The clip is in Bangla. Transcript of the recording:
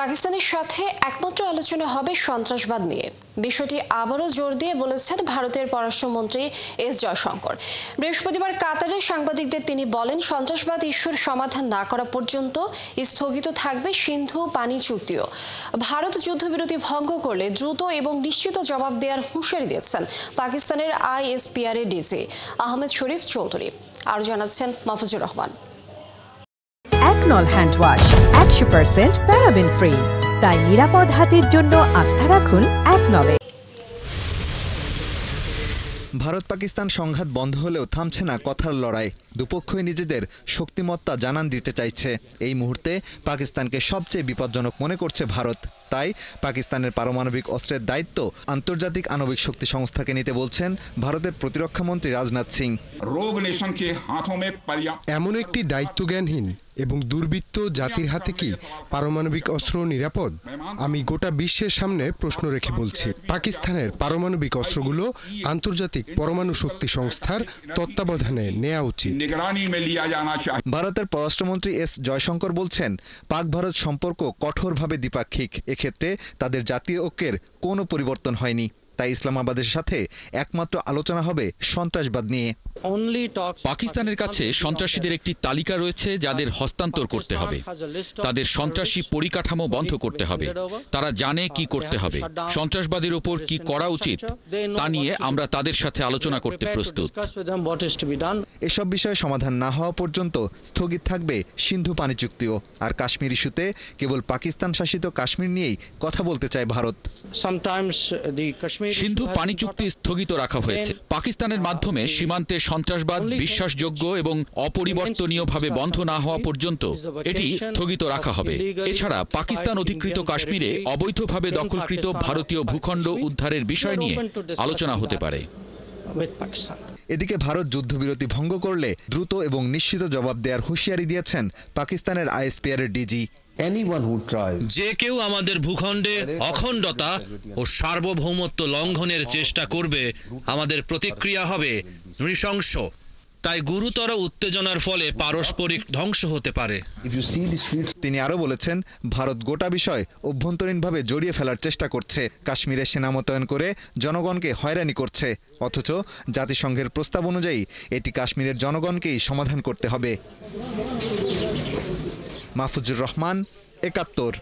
পাকিস্তানের সাথে একমাত্র আলোচনা হবে সন্ত্রাসবাদ নিয়ে। বিষয়টি আবারও জোর দিয়ে বলেছেন ভারতের পররাষ্ট্রমন্ত্রী এস জয়শঙ্কর। বৃহস্পতিবার কাতারে সাংবাদিকদের তিনি বলেন, সন্ত্রাসবাদ ইস্যুর সমাধান না করা পর্যন্ত স্থগিত থাকবে সিন্ধু পানি চুক্তিও। ভারত যুদ্ধবিরতি ভঙ্গ করলে দ্রুত এবং নিশ্চিত জবাব দেওয়ার হুঁশিয়ারি দিয়েছেন পাকিস্তানের ISPR এর ডিজি আহমেদ শরীফ চৌধুরী। আরও জানাচ্ছেন মাহফুজুর রহমান। একনল হ্যান্ড ওয়াশ 100% প্যারাবেন ফ্রি, তাই নিরাপদ হাতের জন্য আস্থা রাখুন একনলে। ভারত পাকিস্তান সংঘাত বন্ধ হলেও থামছে না কথার লড়াই। দুপক্ষই নিজেদের শক্তিমত্তা জানান দিতে চাইছে। এই মুহূর্তে পাকিস্তানকে সবচেয়ে বিপজ্জনক মনে করছে ভারত। তাই পাকিস্তানের পারমাণবিক অস্ত্রের দায়িত্ব আন্তর্জাতিক আণবিক শক্তি সংস্থাকে নিতে বলছেন ভারতের প্রতিরক্ষামন্ত্রী রাজনাথ সিং। এমন একটি দায়িত্বজ্ঞানহীন এবং দুর্বৃত্ত জাতির হাতে কি পারমাণবিক অস্ত্র নিরাপদ? আমি গোটা বিশ্বের সামনে প্রশ্ন রেখে বলছি, পাকিস্তানের পারমাণবিক অস্ত্রগুলো আন্তর্জাতিক পরমাণু শক্তি সংস্থার তত্ত্বাবধানে নেওয়া উচিত। ভারতের পররাষ্ট্রমন্ত্রী এস জয়শঙ্কর বলছেন, পাক ভারত সম্পর্ক কঠোরভাবে দ্বিপাক্ষিক। এক্ষেত্রে তাদের জাতীয় ঐক্যের কোনো পরিবর্তন হয়নি। তাই ইসলামাবাদের সাথে একমাত্র আলোচনা হবে সন্ত্রাসবাদ নিয়ে। পাকিস্তানের কাছে সন্ত্রাসীদের একটি তালিকা রয়েছে যাদের হস্তান্তর করতে হবে। তাদের সন্ত্রাসী পরিকাঠামো বন্ধ করতে হবে। তারা জানে কি করতে হবে। সন্ত্রাসবাদের উপর কি করা উচিত তা নিয়ে আমরা তাদের সাথে আলোচনা করতে প্রস্তুত। এসব বিষয়ে সমাধান না হওয়া পর্যন্ত স্থগিত থাকবে সিন্ধু পানি চুক্তিও। আর কাশ্মীর ইস্যুতে কেবল পাকিস্তান শাসিত কাশ্মীর নিয়েই কথা বলতে চায় ভারত। সিন্ধু পানি চুক্তি স্থগিত রাখা হয়েছে। পাকিস্তানের মাধ্যমে সীমান্তে সন্ত্রাসবাদ বিশ্বাসযোগ্য এবং অপরিবর্তনীয়ভাবে বন্ধ না হওয়া পর্যন্ত এটি স্থগিত রাখা হবে। এছাড়া পাকিস্তান অধিকৃত কাশ্মীরে অবৈধভাবে দখলকৃত ভারতীয় ভূখণ্ড উদ্ধারের বিষয় নিয়ে আলোচনা হতে পারে। এদিকে ভারত যুদ্ধবিরতি ভঙ্গ করলে দ্রুত এবং নিশ্চিত জবাব দেওয়ার হুঁশিয়ারি দিয়েছেন পাকিস্তানের ISPR এর ডিজি। যে কেউ আমাদের ভূখণ্ডে অখণ্ডতা ও সার্বভৌমত্ব লঙ্ঘনের চেষ্টা করবে, আমাদের প্রতিক্রিয়া হবে নৃশংস। তাই গুরুতর উত্তেজনার ফলে পারস্পরিক ধ্বংস হতে পারে। তিনি আরও বলেছেন, ভারত গোটা বিষয় অভ্যন্তরীণভাবে জড়িয়ে ফেলার চেষ্টা করছে। কাশ্মীরে সেনা মোতায়েন করে জনগণকে হয়রানি করছে, অথচ জাতিসংঘের প্রস্তাব অনুযায়ী এটি কাশ্মীরের জনগণকেই সমাধান করতে হবে। মাহফুজুর রহমান, ৭১।